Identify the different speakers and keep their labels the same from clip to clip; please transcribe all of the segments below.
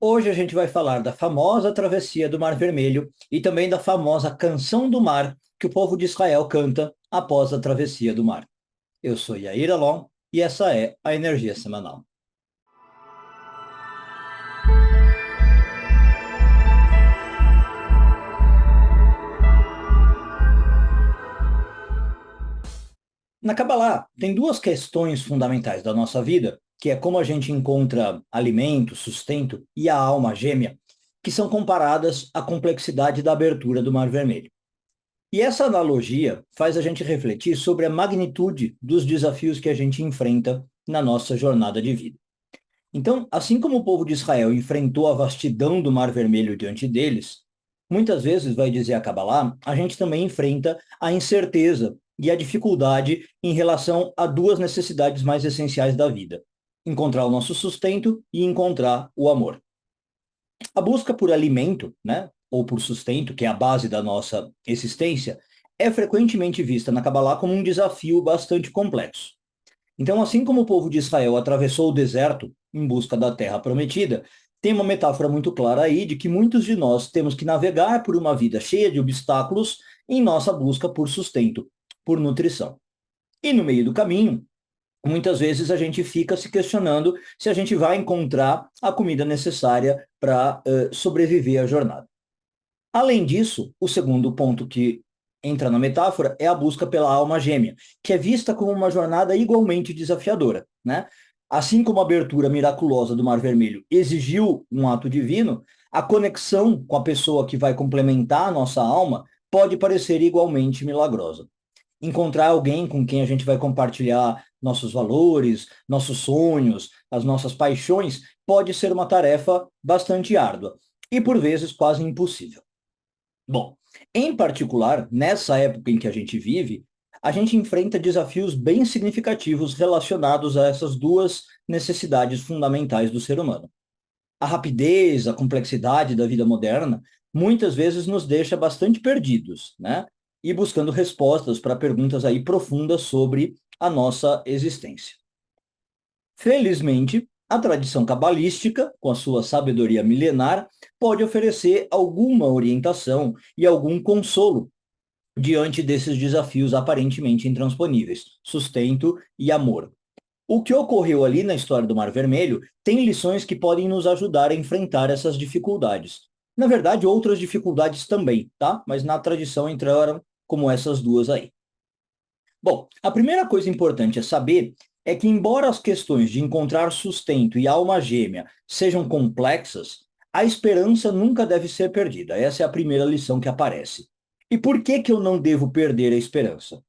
Speaker 1: Hoje a gente vai falar da famosa travessia do Mar Vermelho e também da famosa canção do mar que o povo de Israel canta após a travessia do mar. Eu sou Yair Alon e essa é a Energia Semanal. Na Kabbalah, tem duas questões fundamentais da nossa vida, que é como a gente encontra alimento, sustento e a alma gêmea, que são comparadas à complexidade da abertura do Mar Vermelho. E essa analogia faz a gente refletir sobre a magnitude dos desafios que a gente enfrenta na nossa jornada de vida. Então, assim como o povo de Israel enfrentou a vastidão do Mar Vermelho diante deles, muitas vezes, vai dizer a Kabbalah, a gente também enfrenta a incerteza e a dificuldade em relação a duas necessidades mais essenciais da vida: encontrar o nosso sustento e encontrar o amor. A busca por alimento, né, ou por sustento, que é a base da nossa existência, é frequentemente vista na Kabbalah como um desafio bastante complexo. Então, assim como o povo de Israel atravessou o deserto em busca da terra prometida, tem uma metáfora muito clara aí de que muitos de nós temos que navegar por uma vida cheia de obstáculos em nossa busca por sustento, por nutrição. E no meio do caminho, muitas vezes a gente fica se questionando se a gente vai encontrar a comida necessária para sobreviver à jornada. Além disso, o segundo ponto que entra na metáfora é a busca pela alma gêmea, que é vista como uma jornada igualmente desafiadora, né? Assim como a abertura miraculosa do Mar Vermelho exigiu um ato divino, a conexão com a pessoa que vai complementar a nossa alma pode parecer igualmente milagrosa. Encontrar alguém com quem a gente vai compartilhar nossos valores, nossos sonhos, as nossas paixões, pode ser uma tarefa bastante árdua e, por vezes, quase impossível. Bom, em particular, nessa época em que a gente vive, a gente enfrenta desafios bem significativos relacionados a essas duas necessidades fundamentais do ser humano. A rapidez, a complexidade da vida moderna muitas vezes nos deixa bastante perdidos, né? E buscando respostas para perguntas aí profundas sobre a nossa existência. Felizmente, a tradição cabalística, com a sua sabedoria milenar, pode oferecer alguma orientação e algum consolo diante desses desafios aparentemente intransponíveis: sustento e amor. O que ocorreu ali na história do Mar Vermelho tem lições que podem nos ajudar a enfrentar essas dificuldades. Na verdade, outras dificuldades também, tá? Mas na tradição entraram como essas duas aí. Bom, a primeira coisa importante a saber é que, embora as questões de encontrar sustento e alma gêmea sejam complexas, a esperança nunca deve ser perdida. Essa é a primeira lição que aparece. E por que que eu não devo perder a esperança?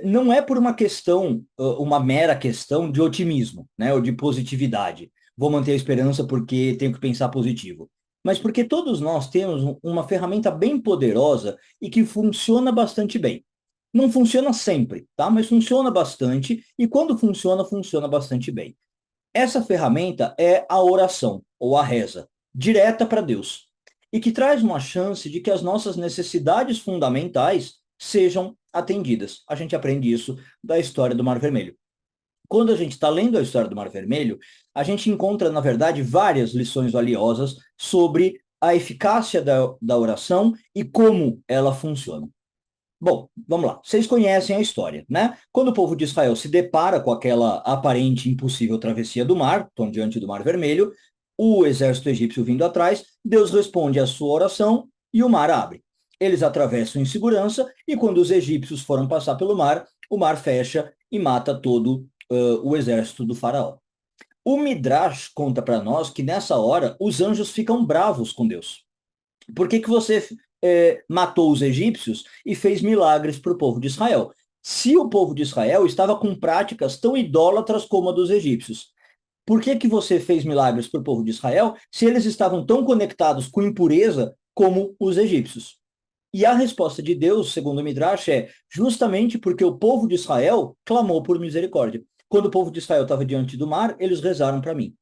Speaker 1: Não é por uma questão, uma mera questão de otimismo, né, ou de positividade. Vou manter a esperança porque tenho que pensar positivo. Mas porque todos nós temos uma ferramenta bem poderosa e que funciona bastante bem. Não funciona sempre, tá? Mas funciona bastante e quando funciona, funciona bastante bem. Essa ferramenta é a oração ou a reza, direta para Deus, e que traz uma chance de que as nossas necessidades fundamentais sejam atendidas. A gente aprende isso da história do Mar Vermelho. Quando a gente está lendo a história do Mar Vermelho, a gente encontra, na verdade, várias lições valiosas sobre a eficácia da oração e como ela funciona. Bom, vamos lá. Vocês conhecem a história, né? Quando o povo de Israel se depara com aquela aparente impossível travessia do mar, estão diante do Mar Vermelho, o exército egípcio vindo atrás, Deus responde à sua oração e o mar abre. Eles atravessam em segurança e quando os egípcios foram passar pelo mar, o mar fecha e mata todo o exército do faraó. O Midrash conta para nós que nessa hora os anjos ficam bravos com Deus. Por que que você matou os egípcios e fez milagres para o povo de Israel? Se o povo de Israel estava com práticas tão idólatras como a dos egípcios, por que que você fez milagres para o povo de Israel se eles estavam tão conectados com impureza como os egípcios? E a resposta de Deus, segundo o Midrash, é justamente porque o povo de Israel clamou por misericórdia. Quando o povo de Israel estava diante do mar, eles rezaram para mim.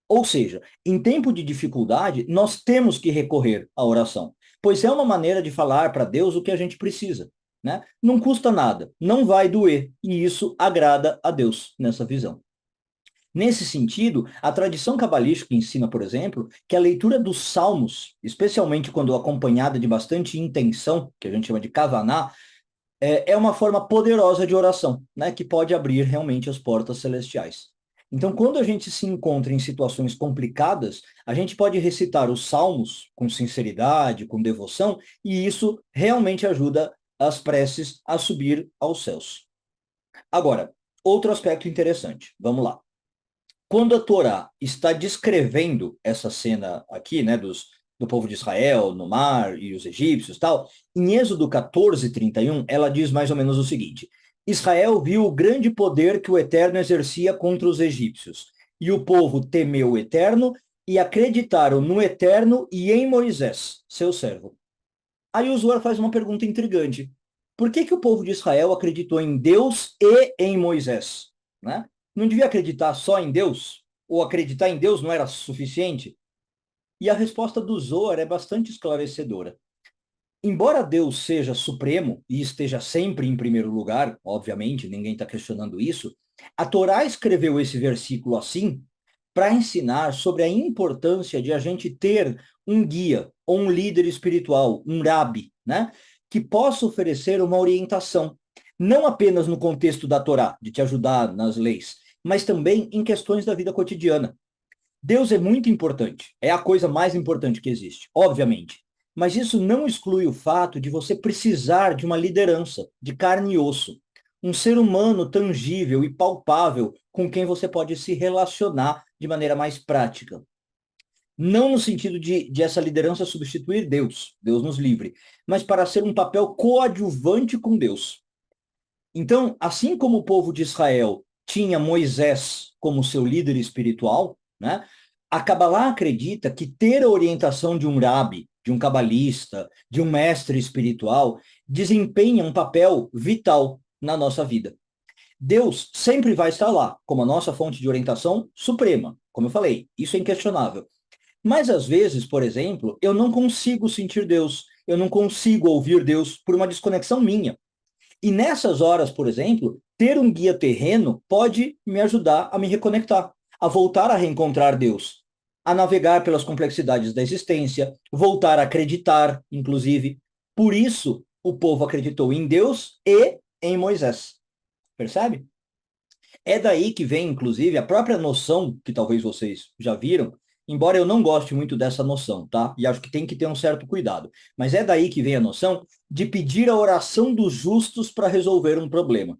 Speaker 1: Ou seja, em tempo de dificuldade, nós temos que recorrer à oração, pois é uma maneira de falar para Deus o que a gente precisa, né? Não custa nada, não vai doer, e isso agrada a Deus nessa visão. Nesse sentido, a tradição cabalística ensina, por exemplo, que a leitura dos salmos, especialmente quando acompanhada de bastante intenção, que a gente chama de kavaná, é uma forma poderosa de oração, né, que pode abrir realmente as portas celestiais. Então, quando a gente se encontra em situações complicadas, a gente pode recitar os salmos com sinceridade, com devoção, e isso realmente ajuda as preces a subir aos céus. Agora, outro aspecto interessante, vamos lá. Quando a Torá está descrevendo essa cena aqui, né, do povo de Israel no mar e os egípcios e tal, em Êxodo 14:31, ela diz mais ou menos o seguinte: Israel viu o grande poder que o Eterno exercia contra os egípcios, e o povo temeu o Eterno e acreditaram no Eterno e em Moisés, seu servo. Aí o Zohar faz uma pergunta intrigante. Por que que o povo de Israel acreditou em Deus e em Moisés? Né? Não devia acreditar só em Deus? Ou acreditar em Deus não era suficiente? E a resposta do Zohar é bastante esclarecedora. Embora Deus seja supremo e esteja sempre em primeiro lugar, obviamente, ninguém está questionando isso, a Torá escreveu esse versículo assim para ensinar sobre a importância de a gente ter um guia ou um líder espiritual, um rabi, né, que possa oferecer uma orientação, não apenas no contexto da Torá, de te ajudar nas leis, mas também em questões da vida cotidiana. Deus é muito importante, é a coisa mais importante que existe, obviamente. Mas isso não exclui o fato de você precisar de uma liderança, de carne e osso. Um ser humano tangível e palpável com quem você pode se relacionar de maneira mais prática. Não no sentido de essa liderança substituir Deus, Deus nos livre, mas para ser um papel coadjuvante com Deus. Então, assim como o povo de Israel tinha Moisés como seu líder espiritual, né? A Kabbalah acredita que ter a orientação de um rabi, de um cabalista, de um mestre espiritual, desempenha um papel vital na nossa vida. Deus sempre vai estar lá, como a nossa fonte de orientação suprema, como eu falei, isso é inquestionável. Mas às vezes, por exemplo, eu não consigo sentir Deus, eu não consigo ouvir Deus por uma desconexão minha. E nessas horas, por exemplo, ter um guia terreno pode me ajudar a me reconectar, a voltar a reencontrar Deus, a navegar pelas complexidades da existência, voltar a acreditar, inclusive. Por isso, o povo acreditou em Deus e em Moisés. Percebe? É daí que vem, inclusive, a própria noção, que talvez vocês já viram, embora eu não goste muito dessa noção, tá? E acho que tem que ter um certo cuidado. Mas é daí que vem a noção de pedir a oração dos justos para resolver um problema.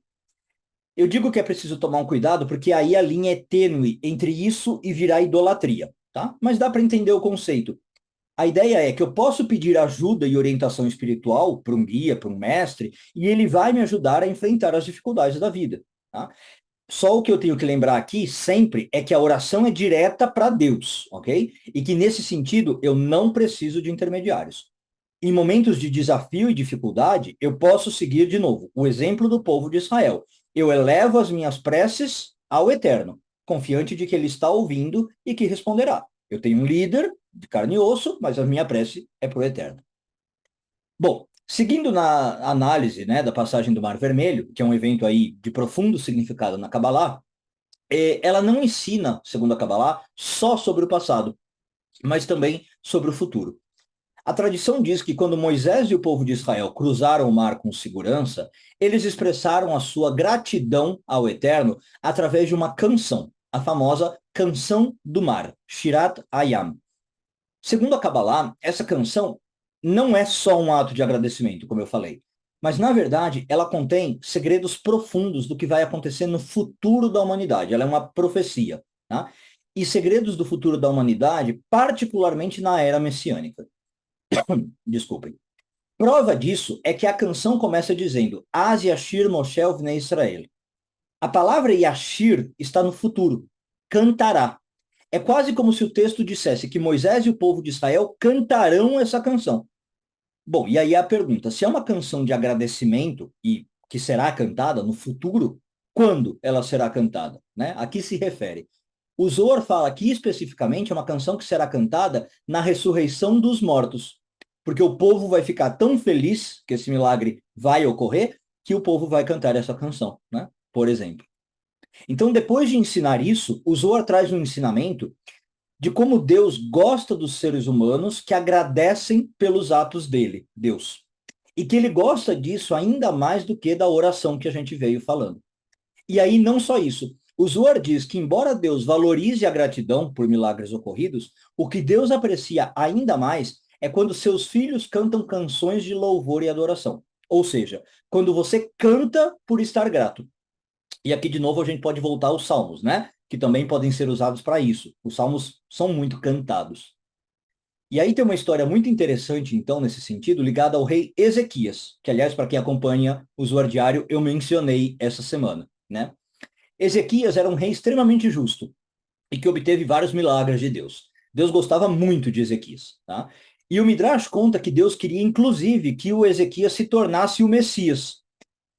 Speaker 1: Eu digo que é preciso tomar um cuidado porque aí a linha é tênue entre isso e virar idolatria, tá? Mas dá para entender o conceito. A ideia é que eu posso pedir ajuda e orientação espiritual para um guia, para um mestre, e ele vai me ajudar a enfrentar as dificuldades da vida, tá? Só o que eu tenho que lembrar aqui sempre é que a oração é direta para Deus, ok? E que nesse sentido eu não preciso de intermediários. Em momentos de desafio e dificuldade, eu posso seguir de novo o exemplo do povo de Israel. Eu elevo as minhas preces ao Eterno, confiante de que ele está ouvindo e que responderá. Eu tenho um líder de carne e osso, mas a minha prece é para o Eterno. Bom, seguindo na análise, né, da passagem do Mar Vermelho, que é um evento aí de profundo significado na Kabbalah, ela não ensina, segundo a Kabbalah, só sobre o passado, mas também sobre o futuro. A tradição diz que quando Moisés e o povo de Israel cruzaram o mar com segurança, eles expressaram a sua gratidão ao Eterno através de uma canção, a famosa Canção do Mar, Shirat Hayam. Segundo a Kabbalah, essa canção não é só um ato de agradecimento, como eu falei, mas, na verdade, ela contém segredos profundos do que vai acontecer no futuro da humanidade. Ela é uma profecia, tá? E segredos do futuro da humanidade, particularmente na era messiânica. Desculpem. Prova disso é que a canção começa dizendo Az Yashir Moshe Vnei Israel. A palavra Yashir está no futuro. Cantará. É quase como se o texto dissesse que Moisés e o povo de Israel cantarão essa canção. Bom, e aí a pergunta, se é uma canção de agradecimento e que será cantada no futuro, quando ela será cantada, né? A que se refere? O Zohar fala que especificamente é uma canção que será cantada na ressurreição dos mortos, porque o povo vai ficar tão feliz que esse milagre vai ocorrer que o povo vai cantar essa canção, né? Por exemplo. Então, depois de ensinar isso, o Zohar traz um ensinamento de como Deus gosta dos seres humanos que agradecem pelos atos dele, Deus. E que ele gosta disso ainda mais do que da oração que a gente veio falando. E aí, não só isso. O Zohar diz que, embora Deus valorize a gratidão por milagres ocorridos, o que Deus aprecia ainda mais é quando seus filhos cantam canções de louvor e adoração. Ou seja, quando você canta por estar grato. E aqui, de novo, a gente pode voltar aos salmos, né? Que também podem ser usados para isso. Os salmos são muito cantados. E aí tem uma história muito interessante, então, nesse sentido, ligada ao rei Ezequias, que, aliás, para quem acompanha o Zohar Diário, eu mencionei essa semana, né? Ezequias era um rei extremamente justo e que obteve vários milagres de Deus. Deus gostava muito de Ezequias, tá? E o Midrash conta que Deus queria, inclusive, que o Ezequias se tornasse o Messias.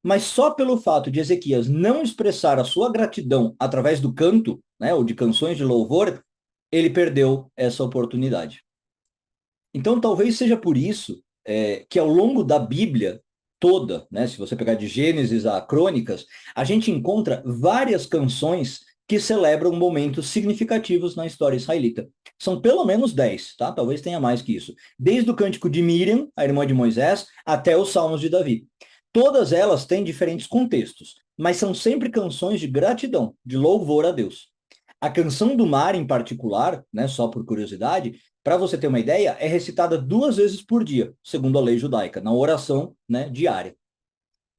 Speaker 1: Mas só pelo fato de Ezequias não expressar a sua gratidão através do canto, né, ou de canções de louvor, ele perdeu essa oportunidade. Então, talvez seja por isso que ao longo da Bíblia toda, né, se você pegar de Gênesis a Crônicas, a gente encontra várias canções que celebram momentos significativos na história israelita. São pelo menos 10, tá? Talvez tenha mais que isso. Desde o cântico de Miriam, a irmã de Moisés, até os Salmos de Davi. Todas elas têm diferentes contextos, mas são sempre canções de gratidão, de louvor a Deus. A canção do mar, em particular, né, só por curiosidade, para você ter uma ideia, é recitada 2 vezes por dia, segundo a lei judaica, na oração, né, diária.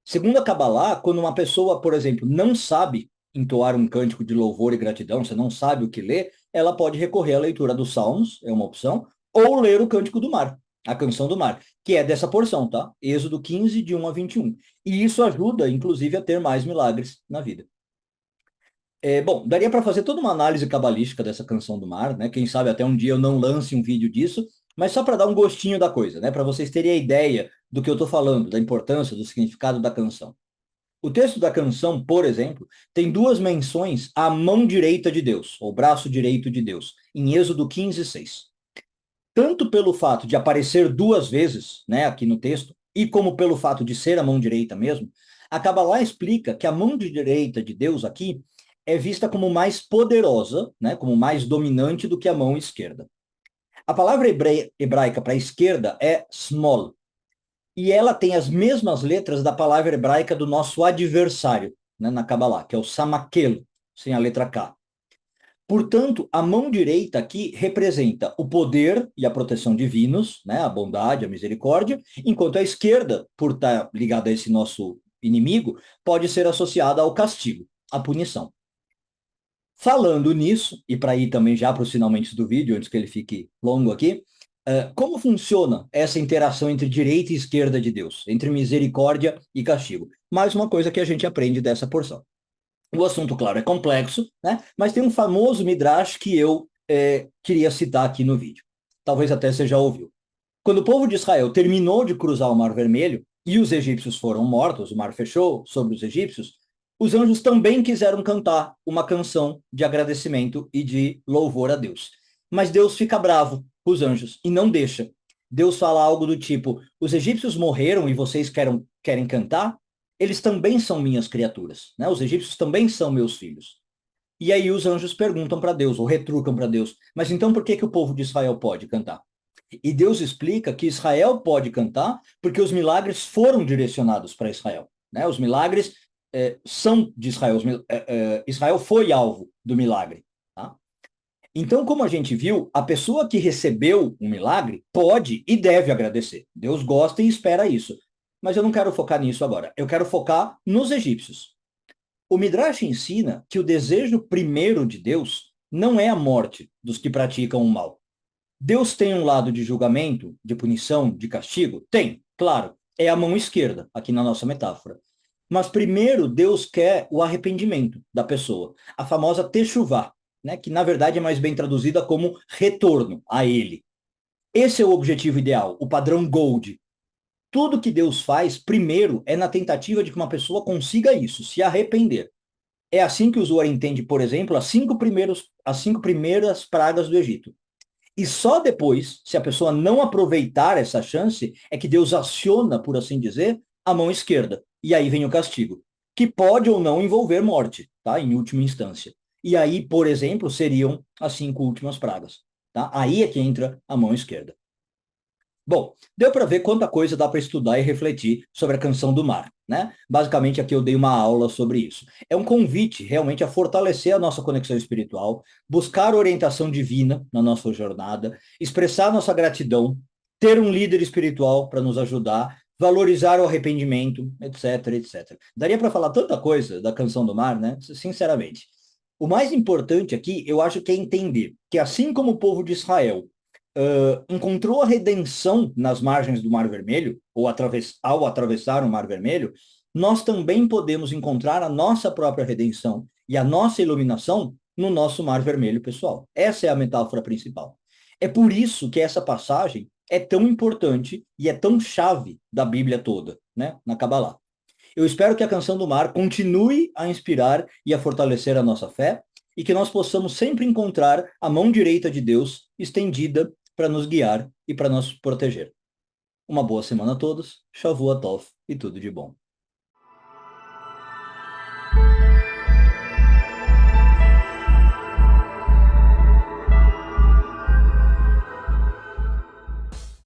Speaker 1: Segundo a Kabbalah, quando uma pessoa, por exemplo, não sabe entoar um cântico de louvor e gratidão, você não sabe o que ler, ela pode recorrer à leitura dos Salmos, é uma opção, ou ler o Cântico do Mar, a Canção do Mar, que é dessa porção, tá? Êxodo 15, de 1 a 21. E isso ajuda, inclusive, a ter mais milagres na vida. Bom, daria para fazer toda uma análise cabalística dessa Canção do Mar, né? Quem sabe até um dia eu não lance um vídeo disso, mas só para dar um gostinho da coisa, né? Para vocês terem a ideia do que eu estou falando, da importância, do significado da canção. O texto da canção, por exemplo, tem 2 menções à mão direita de Deus, ou braço direito de Deus, em Êxodo 15, 6. Tanto pelo fato de aparecer 2 vezes, né, aqui no texto, e como pelo fato de ser a mão direita mesmo, a Kabbalah explica que a mão direita de Deus aqui é vista como mais poderosa, né, como mais dominante do que a mão esquerda. A palavra hebraica para esquerda é small, e ela tem as mesmas letras da palavra hebraica do nosso adversário, né, na Kabbalah, que é o samaquelo, sem a letra K. Portanto, a mão direita aqui representa o poder e a proteção divinos, né, a bondade, a misericórdia, enquanto a esquerda, por estar ligada a esse nosso inimigo, pode ser associada ao castigo, à punição. Falando nisso, e para ir também já para os finalmente do vídeo, antes que ele fique longo aqui, como funciona essa interação entre direita e esquerda de Deus, entre misericórdia e castigo? Mais uma coisa que a gente aprende dessa porção. O assunto, claro, é complexo, né? Mas tem um famoso midrash que eu queria citar aqui no vídeo. Talvez até você já ouviu. Quando o povo de Israel terminou de cruzar o Mar Vermelho e os egípcios foram mortos, o mar fechou sobre os egípcios, os anjos também quiseram cantar uma canção de agradecimento e de louvor a Deus. Mas Deus fica bravo com os anjos e não deixa. Deus fala algo do tipo: os egípcios morreram e vocês querem cantar? Eles também são minhas criaturas, né? Os egípcios também são meus filhos. E aí os anjos perguntam para Deus, ou retrucam para Deus: mas então por que o povo de Israel pode cantar? E Deus explica que Israel pode cantar porque os milagres foram direcionados para Israel, né? Os milagres são de Israel. Israel foi alvo do milagre. Tá? Então, como a gente viu, a pessoa que recebeu um milagre pode e deve agradecer. Deus gosta e espera isso. Mas eu não quero focar nisso agora. Eu quero focar nos egípcios. O Midrash ensina que o desejo primeiro de Deus não é a morte dos que praticam o mal. Deus tem um lado de julgamento, de punição, de castigo? Tem, claro. É a mão esquerda, aqui na nossa metáfora. Mas primeiro Deus quer o arrependimento da pessoa, a famosa techuvá, né, que na verdade é mais bem traduzida como retorno a ele. Esse é o objetivo ideal, o padrão Gold. Tudo que Deus faz, primeiro, é na tentativa de que uma pessoa consiga isso, se arrepender. É assim que o Zohar entende, por exemplo, as 5 primeiras pragas do Egito. E só depois, se a pessoa não aproveitar essa chance, é que Deus aciona, por assim dizer, a mão esquerda. E aí vem o castigo, que pode ou não envolver morte. tá? Em última instância. E aí, por exemplo, seriam as 5 últimas pragas, tá? Aí é que entra a mão esquerda. Bom, deu para ver quanta coisa dá para estudar e refletir sobre a Canção do Mar, né? Basicamente, aqui eu dei uma aula sobre isso. É um convite realmente a fortalecer a nossa conexão espiritual, buscar orientação divina na nossa jornada, expressar nossa gratidão, ter um líder espiritual para nos ajudar, valorizar o arrependimento, etc, etc. Daria para falar tanta coisa da Canção do Mar, né? Sinceramente. O mais importante aqui, eu acho que é entender que assim como o povo de Israel encontrou a redenção nas margens do Mar Vermelho, ou ao atravessar o Mar Vermelho, nós também podemos encontrar a nossa própria redenção e a nossa iluminação no nosso Mar Vermelho, pessoal. Essa é a metáfora principal. É por isso que essa passagem é tão importante e é tão chave da Bíblia toda, né, na Kabbalah. Eu espero que a Canção do Mar continue a inspirar e a fortalecer a nossa fé e que nós possamos sempre encontrar a mão direita de Deus estendida para nos guiar e para nos proteger. Uma boa semana a todos, Shavua Tov e tudo de bom.